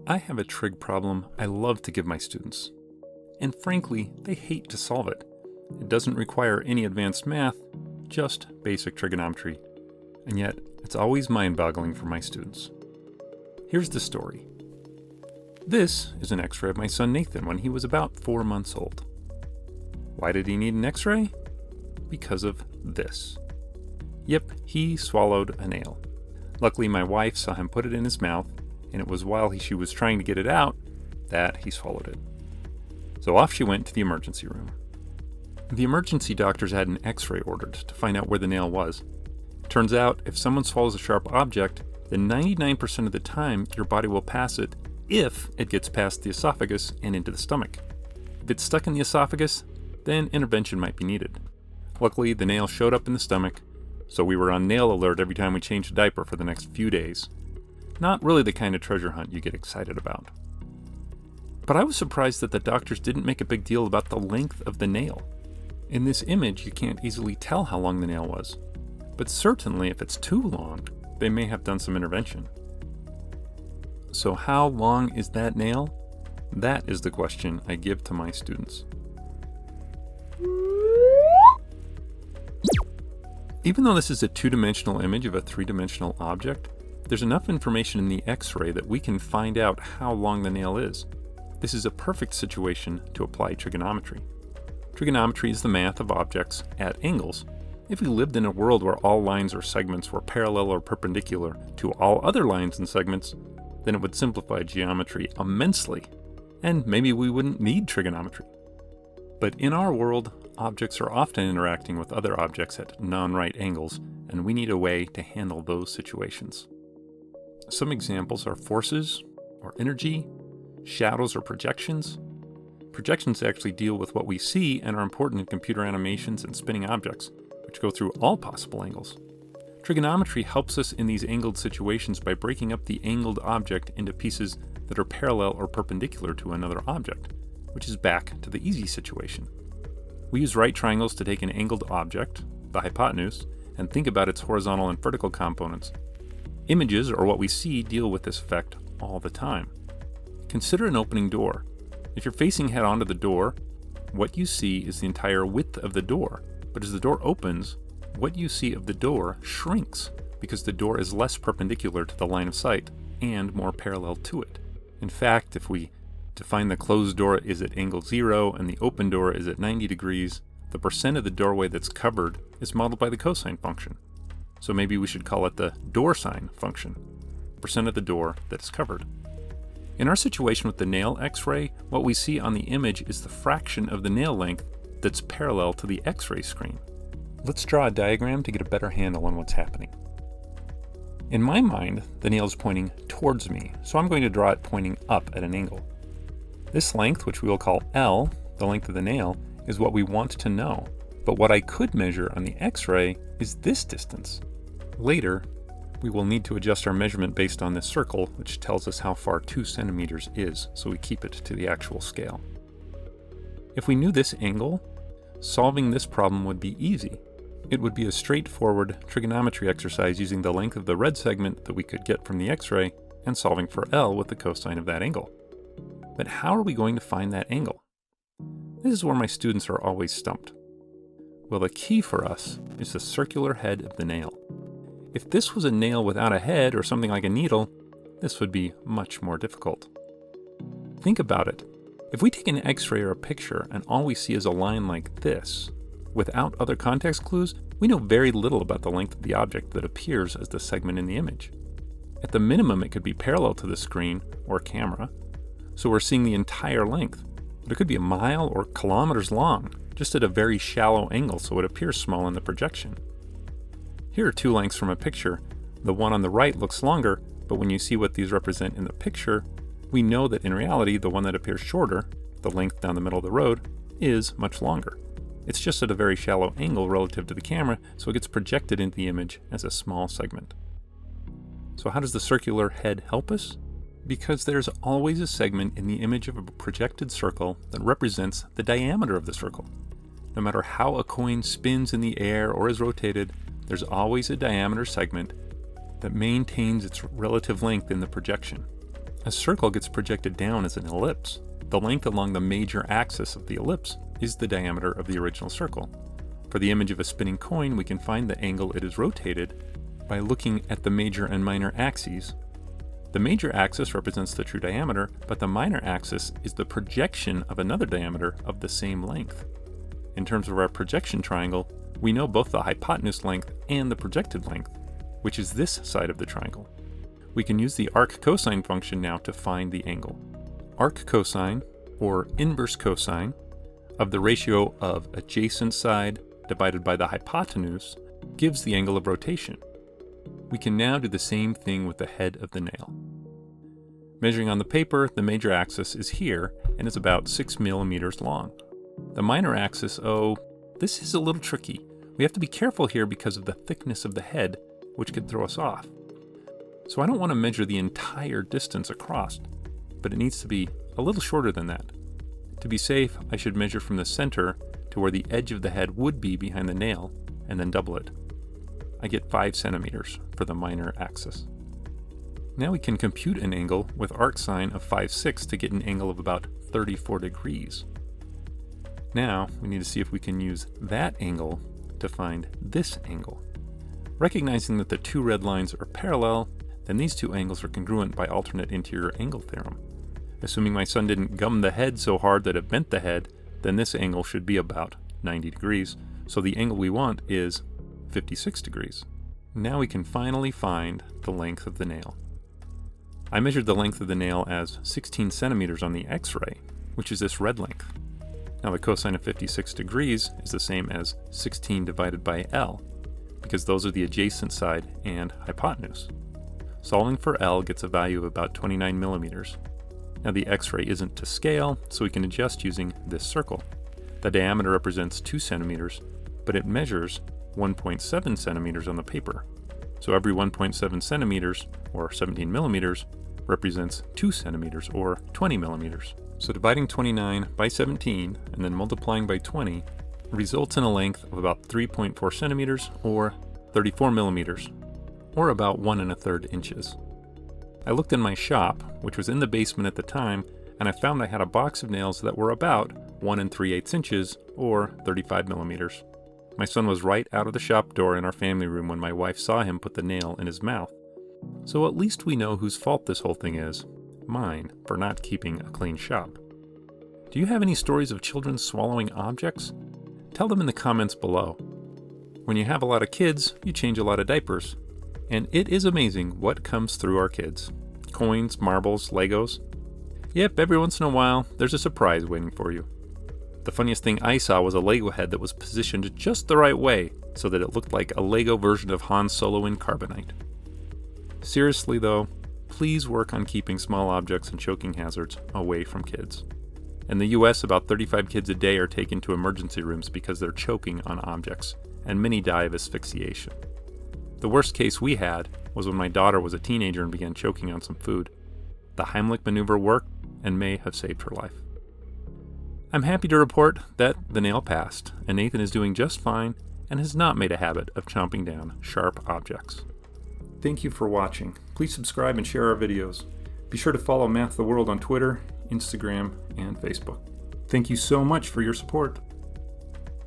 I have a trig problem I love to give my students. And frankly, they hate to solve it. It doesn't require any advanced math, just basic trigonometry. And yet, it's always mind-boggling for my students. Here's the story. This is an x-ray of my son Nathan when he was about 4 months old. Why did he need an x-ray? Because of this. Yep, he swallowed a nail. Luckily, my wife saw him put it in his mouth, and it was while she was trying to get it out that he swallowed it. So off she went to the emergency room. The emergency doctors had an x-ray ordered to find out where the nail was. Turns out, if someone swallows a sharp object, then 99% of the time your body will pass it if it gets past the esophagus and into the stomach. If it's stuck in the esophagus, then intervention might be needed. Luckily, the nail showed up in the stomach, so we were on nail alert every time we changed a diaper for the next few days. Not really the kind of treasure hunt you get excited about. But I was surprised that the doctors didn't make a big deal about the length of the nail. In this image, you can't easily tell how long the nail was. But certainly, if it's too long, they may have done some intervention. So how long is that nail? That is the question I give to my students. Even though this is a two-dimensional image of a three-dimensional object, there's enough information in the x-ray that we can find out how long the nail is. This is a perfect situation to apply trigonometry. Trigonometry is the math of objects at angles. If we lived in a world where all lines or segments were parallel or perpendicular to all other lines and segments, then it would simplify geometry immensely, and maybe we wouldn't need trigonometry. But in our world, objects are often interacting with other objects at non-right angles, and we need a way to handle those situations. Some examples are forces, or energy, shadows or projections. Projections actually deal with what we see and are important in computer animations and spinning objects, which go through all possible angles. Trigonometry helps us in these angled situations by breaking up the angled object into pieces that are parallel or perpendicular to another object, which is back to the easy situation. We use right triangles to take an angled object, the hypotenuse, and think about its horizontal and vertical components. Images, or what we see, deal with this effect all the time. Consider an opening door. If you're facing head on to the door, what you see is the entire width of the door, but as the door opens, what you see of the door shrinks because the door is less perpendicular to the line of sight and more parallel to it. In fact, if we define the closed door is at angle 0 and the open door is at 90 degrees, the percent of the doorway that's covered is modeled by the cosine function. So maybe we should call it the door sign function, percent of the door that is covered. In our situation with the nail x-ray, what we see on the image is the fraction of the nail length that's parallel to the x-ray screen. Let's draw a diagram to get a better handle on what's happening. In my mind, the nail is pointing towards me, so I'm going to draw it pointing up at an angle. This length, which we will call L, the length of the nail, is what we want to know, but what I could measure on the x-ray is this distance. Later, we will need to adjust our measurement based on this circle, which tells us how far 2 centimeters is, so we keep it to the actual scale. If we knew this angle, solving this problem would be easy. It would be a straightforward trigonometry exercise using the length of the red segment that we could get from the x-ray and solving for L with the cosine of that angle. But how are we going to find that angle? This is where my students are always stumped. Well, the key for us is the circular head of the nail. If this was a nail without a head or something like a needle, this would be much more difficult. Think about it. If we take an x-ray or a picture and all we see is a line like this, without other context clues, we know very little about the length of the object that appears as the segment in the image. At the minimum, it could be parallel to the screen or camera, so we're seeing the entire length. But it could be a mile or kilometers long, just at a very shallow angle so it appears small in the projection. Here are 2 lengths from a picture. The one on the right looks longer, but when you see what these represent in the picture, we know that in reality the one that appears shorter, the length down the middle of the road, is much longer. It's just at a very shallow angle relative to the camera, so it gets projected into the image as a small segment. So how does the circular head help us? Because there's always a segment in the image of a projected circle that represents the diameter of the circle. No matter how a coin spins in the air or is rotated, there's always a diameter segment that maintains its relative length in the projection. A circle gets projected down as an ellipse. The length along the major axis of the ellipse is the diameter of the original circle. For the image of a spinning coin, we can find the angle it is rotated by looking at the major and minor axes. The major axis represents the true diameter, but the minor axis is the projection of another diameter of the same length. In terms of our projection triangle, we know both the hypotenuse length and the projected length, which is this side of the triangle. We can use the arc cosine function now to find the angle. Arc cosine, or inverse cosine, of the ratio of adjacent side divided by the hypotenuse gives the angle of rotation. We can now do the same thing with the head of the nail. Measuring on the paper, the major axis is here and is about 6 millimeters long. The minor axis, this is a little tricky. We have to be careful here because of the thickness of the head, which could throw us off. So I don't want to measure the entire distance across, but it needs to be a little shorter than that. To be safe, I should measure from the center to where the edge of the head would be behind the nail, and then double it. I get 5 centimeters for the minor axis. Now we can compute an angle with arcsine of 5/6 to get an angle of about 34 degrees. Now we need to see if we can use that angle to find this angle. Recognizing that the two red lines are parallel, then these two angles are congruent by alternate interior angle theorem. Assuming my son didn't gum the head so hard that it bent the head, then this angle should be about 90 degrees, so the angle we want is 56 degrees. Now we can finally find the length of the nail. I measured the length of the nail as 16 centimeters on the X-ray, which is this red length. Now the cosine of 56 degrees is the same as 16 divided by L, because those are the adjacent side and hypotenuse. Solving for L gets a value of about 29 millimeters. Now the X-ray isn't to scale, so we can adjust using this circle. The diameter represents 2 centimeters, but it measures 1.7 centimeters on the paper. So every 1.7 centimeters, or 17 millimeters, represents 2 centimeters, or 20 millimeters. So dividing 29 by 17 and then multiplying by 20 results in a length of about 3.4 centimeters, or 34 millimeters, or about 1 1/3 inches. I looked in my shop, which was in the basement at the time, and I found I had a box of nails that were about 1 3/8 inches, or 35 millimeters. My son was right out of the shop door in our family room when my wife saw him put the nail in his mouth. So at least we know whose fault this whole thing is. Mine, for not keeping a clean shop. Do you have any stories of children swallowing objects? Tell them in the comments below. When you have a lot of kids, you change a lot of diapers. And it is amazing what comes through our kids. Coins, marbles, Legos. Yep, every once in a while, there's a surprise waiting for you. The funniest thing I saw was a Lego head that was positioned just the right way so that it looked like a Lego version of Han Solo in carbonite. Seriously though, please work on keeping small objects and choking hazards away from kids. In the US, about 35 kids a day are taken to emergency rooms because they're choking on objects, and many die of asphyxiation. The worst case we had was when my daughter was a teenager and began choking on some food. The Heimlich maneuver worked and may have saved her life. I'm happy to report that the nail passed, and Nathan is doing just fine and has not made a habit of chomping down sharp objects. Thank you for watching. Please subscribe and share our videos. Be sure to follow Math the World on Twitter, Instagram, and Facebook. Thank you so much for your support.